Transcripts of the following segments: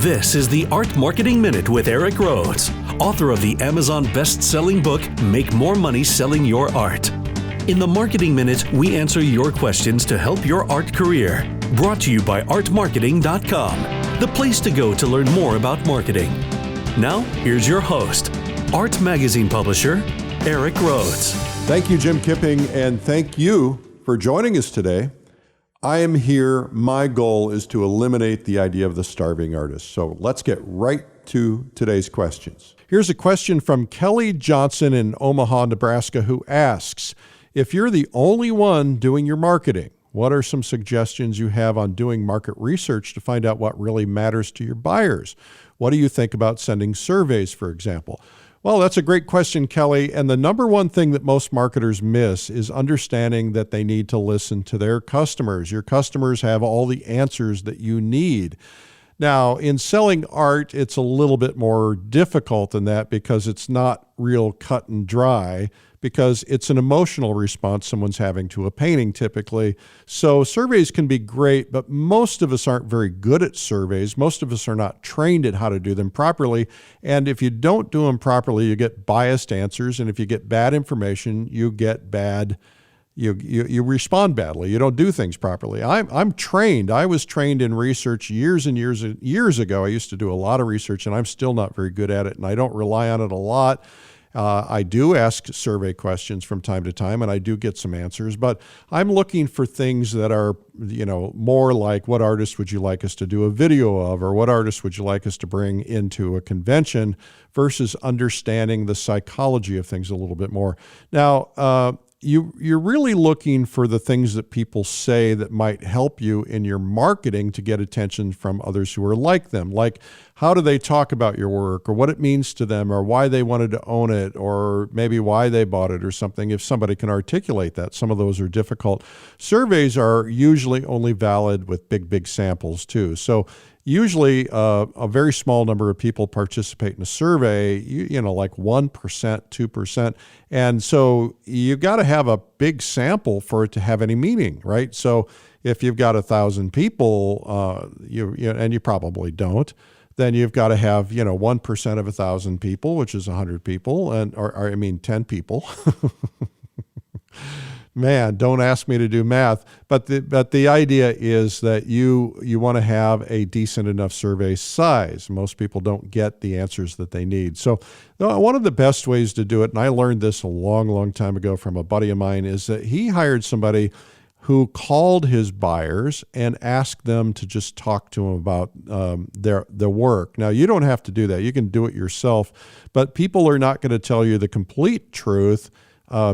This is the Art Marketing Minute with Eric Rhoads, author of the Amazon best-selling book, Make More Money Selling Your Art. In the Marketing Minute, we answer your questions to help your art career. Brought to you by artmarketing.com, the place to go to learn more about marketing. Now, here's your host, art magazine publisher, Eric Rhoads. Thank you, Jim Kipping, and thank you for joining us today. I am here. My goal is to eliminate the idea of the starving artist. So let's get right to today's questions. Here's a question from Kelly Johnson in Omaha, Nebraska, who asks, if you're the only one doing your marketing, what are some suggestions you have on doing market research to find out what really matters to your buyers? What do you think about sending surveys, for example? Well, that's a great question, Kelly. And the number one thing that most marketers miss is understanding that they need to listen to their customers. Your customers have all the answers that you need. Now, in selling art, it's a little bit more difficult than that because it's not real cut and dry, because it's an emotional response someone's having to a painting typically. So surveys can be great, but most of us aren't very good at surveys. Most of us are not trained at how to do them properly. And if you don't do them properly, you get biased answers. And if you get bad information, you get bad, you respond badly. You don't do things properly. I'm trained. I was trained in research years and years ago. I used to do a lot of research, and I'm still not very good at it, and I don't rely on it a lot. I do ask survey questions from time to time, and I do get some answers, but I'm looking for things that are, more like, what artist would you like us to do a video of, or what artist would you like us to bring into a convention, versus understanding the psychology of things a little bit more. Now, you're really looking for the things that people say that might help you in your marketing to get attention from others who are like them. Like, how do they talk about your work, or what it means to them, or why they wanted to own it, or maybe why they bought it or something, if somebody can articulate that. Some of those are difficult. Surveys are usually only valid with big samples too. So usually a very small number of people participate in a survey, like 1%, 2%. And so you got to have a big sample for it to have any meaning, right? So if you've got 1,000 people, and you probably don't, then you've got to have, 1% of 1,000 people, which is 100 people, or 10 people. Man, don't ask me to do math. But the idea is that you want to have a decent enough survey size. Most people don't get the answers that they need. So one of the best ways to do it, and I learned this a long time ago from a buddy of mine, is that he hired somebody who called his buyers and asked them to just talk to him about their work. Now, you don't have to do that. You can do it yourself, but people are not going to tell you the complete truth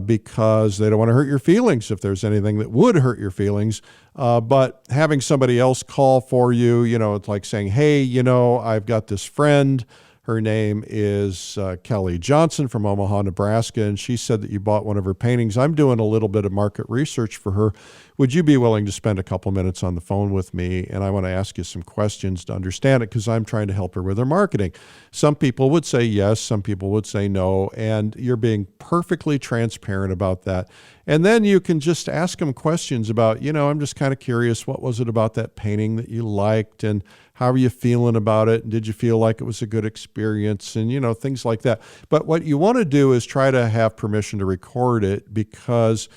because they don't want to hurt your feelings if there's anything that would hurt your feelings. But having somebody else call for you, it's like saying, hey, I've got this friend. Her name is Kelly Johnson from Omaha, Nebraska, and she said that you bought one of her paintings. I'm doing a little bit of market research for her. Would you be willing to spend a couple minutes on the phone with me? And I want to ask you some questions to understand it, because I'm trying to help her with her marketing. Some people would say yes, some people would say no, and you're being perfectly transparent about that. And then you can just ask them questions about, I'm just kind of curious, what was it about that painting that you liked, and how are you feeling about it? And did you feel like it was a good experience? And, things like that. But what you want to do is try to have permission to record it, because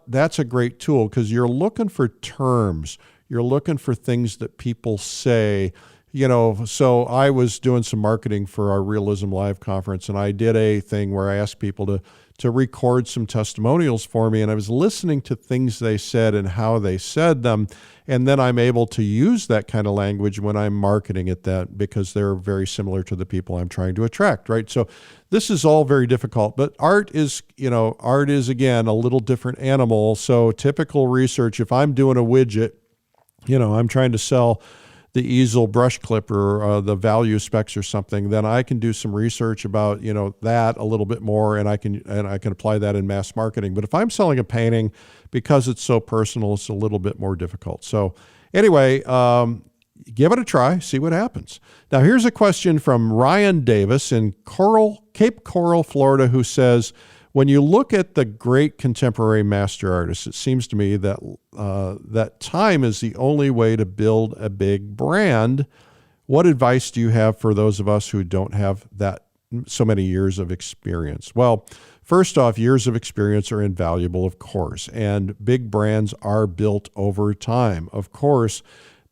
that's a great tool, because you're looking for terms. You're looking for things that people say. So I was doing some marketing for our Realism Live conference, and I did a thing where I asked people to record some testimonials for me, and I was listening to things they said and how they said them, and then I'm able to use that kind of language when I'm marketing at that, because they're very similar to the people I'm trying to attract, right? So this is all very difficult, but art is again a little different animal. So typical research, if I'm doing a widget, I'm trying to sell the easel brush clipper, the value specs or something, then I can do some research about, that a little bit more, and I can apply that in mass marketing. But if I'm selling a painting, because it's so personal, it's a little bit more difficult. So anyway, give it a try, see what happens. Now, here's a question from Ryan Davis in Cape Coral, Florida, who says, when you look at the great contemporary master artists, it seems to me that that time is the only way to build a big brand. what advice do you have for those of us who don't have that so many years of experience? Well, first off, years of experience are invaluable, of course, and big brands are built over time, of course,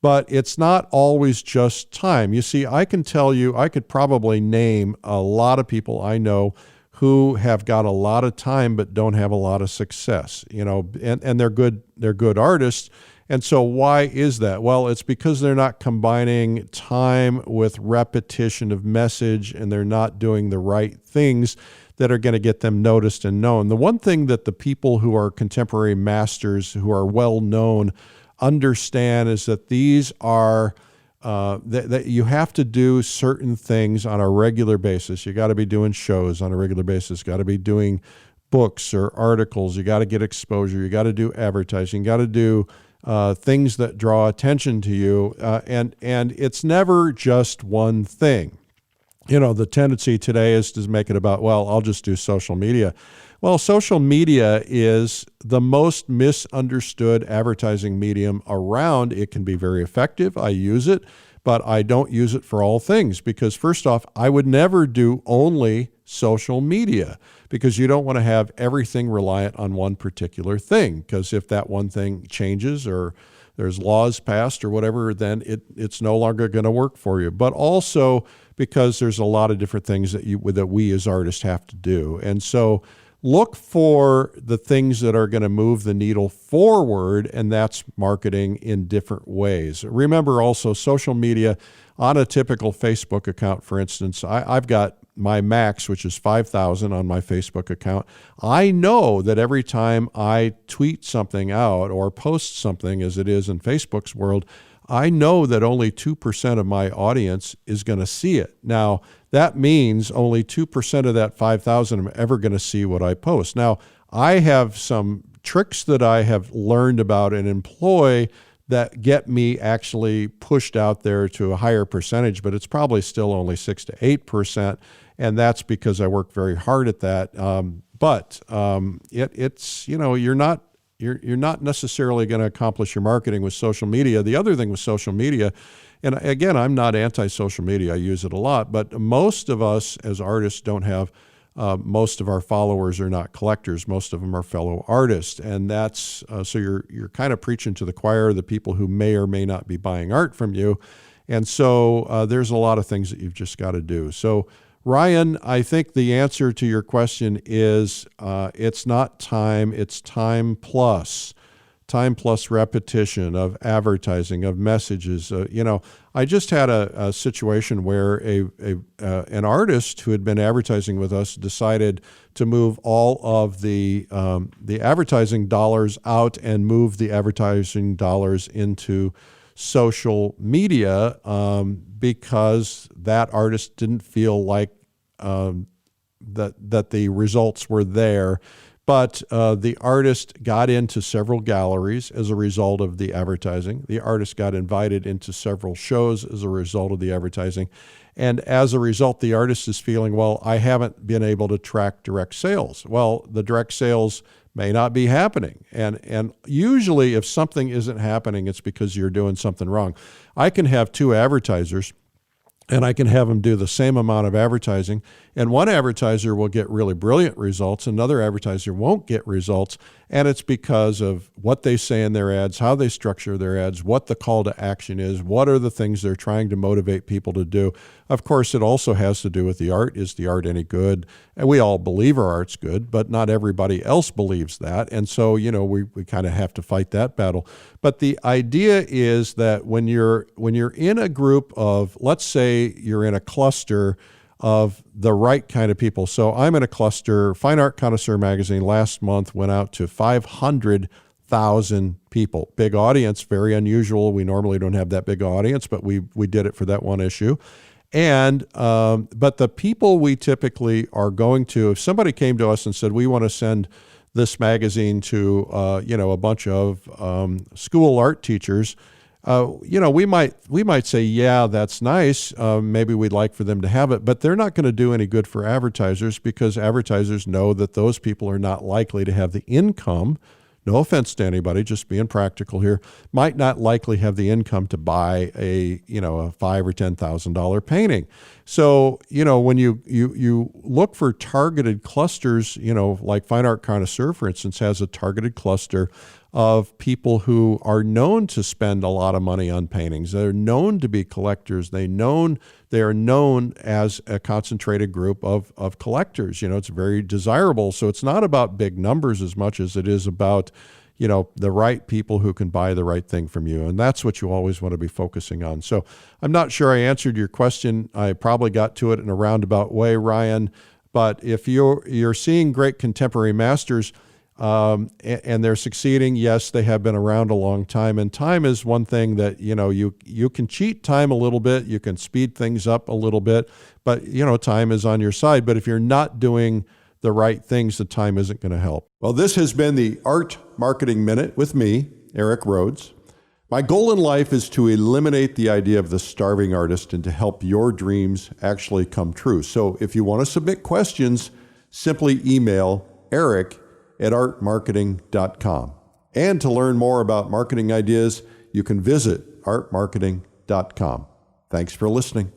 but it's not always just time. You see, I can tell you, I could probably name a lot of people I know who have got a lot of time but don't have a lot of success, and they're good artists. And so why is that? Well, it's because they're not combining time with repetition of message, and they're not doing the right things that are going to get them noticed and known. The one thing that the people who are contemporary masters, who are well known, understand is that these are that you have to do certain things on a regular basis. You got to be doing shows on a regular basis. Got to be doing books or articles. You got to get exposure. You got to do advertising. You got to do things that draw attention to you, and it's never just one thing. The tendency today is to make it about, well, I'll just do social media. Well, social media is the most misunderstood advertising medium around. It can be very effective. I use it, but I don't use it for all things because, first off, I would never do only social media because you don't want to have everything reliant on one particular thing, because if that one thing changes or there's laws passed or whatever, then it's no longer going to work for you. But also because there's a lot of different things that we as artists have to do. And so look for the things that are going to move the needle forward, and that's marketing in different ways. Remember also social media. On a typical Facebook account, for instance, I've got my max, which is 5,000 on my Facebook account. I know that every time I tweet something out or post something, as it is in Facebook's world, I know that only 2% of my audience is going to see it. Now, that means only 2% of that 5,000 are ever going to see what I post. Now, I have some tricks that I have learned about and employ that get me actually pushed out there to a higher percentage, but it's probably still only 6 to 8%, and that's because I work very hard at that. It's you're not necessarily going to accomplish your marketing with social media. The other thing with social media, and again, I'm not anti-social media. I use it a lot, but most of us as artists don't have. Most of our followers are not collectors. Most of them are fellow artists, and that's so you're kind of preaching to the choir, the people who may or may not be buying art from you, and so there's a lot of things that you've just got to do. So, Ryan, I think the answer to your question is it's not time; it's time plus repetition of advertising, of messages. I just had a situation where an artist who had been advertising with us decided to move all of the advertising dollars out and move the advertising dollars into social media because that artist didn't feel like that the results were there. But the artist got into several galleries as a result of the advertising. The artist got invited into several shows as a result of the advertising. And as a result, the artist is feeling, well, I haven't been able to track direct sales. Well, the direct sales may not be happening. And usually if something isn't happening, it's because you're doing something wrong. I can have two advertisers, and I can have them do the same amount of advertising, and one advertiser will get really brilliant results, another advertiser won't get results, and it's because of what they say in their ads, how they structure their ads, what the call to action is, what are the things they're trying to motivate people to do. Of course, it also has to do with the art. Is the art any good? And we all believe our art's good, but not everybody else believes that, and so we kind of have to fight that battle. But the idea is that when you're in a group of, let's say you're in a cluster of the right kind of people. So I'm in a cluster. Fine Art Connoisseur magazine last month went out to 500,000 people. Big audience, very unusual. We normally don't have that big audience, but we did it for that one issue. And but the people we typically are going to, if somebody came to us and said, we want to send this magazine to a bunch of school art teachers, we might say, yeah, that's nice. Maybe we'd like for them to have it, but they're not going to do any good for advertisers because advertisers know that those people are not likely to have the income, no offense to anybody, just being practical here, might not likely have the income to buy a $5,000 or $10,000 painting. So, when you look for targeted clusters, like Fine Art Connoisseur, for instance, has a targeted cluster of people who are known to spend a lot of money on paintings. They're known to be collectors. They are known as a concentrated group of collectors. It's very desirable. So it's not about big numbers as much as it is about, the right people who can buy the right thing from you. And that's what you always want to be focusing on. So I'm not sure I answered your question. I probably got to it in a roundabout way, Ryan. But if you're seeing great contemporary masters, and they're succeeding, yes, they have been around a long time. And time is one thing that, you can cheat time a little bit. You can speed things up a little bit. But, time is on your side. But if you're not doing the right things, the time isn't going to help. Well, this has been the Art Marketing Minute with me, Eric Rhoads. My goal in life is to eliminate the idea of the starving artist and to help your dreams actually come true. So if you want to submit questions, simply email eric@artmarketing.com. And to learn more about marketing ideas, you can visit artmarketing.com. Thanks for listening.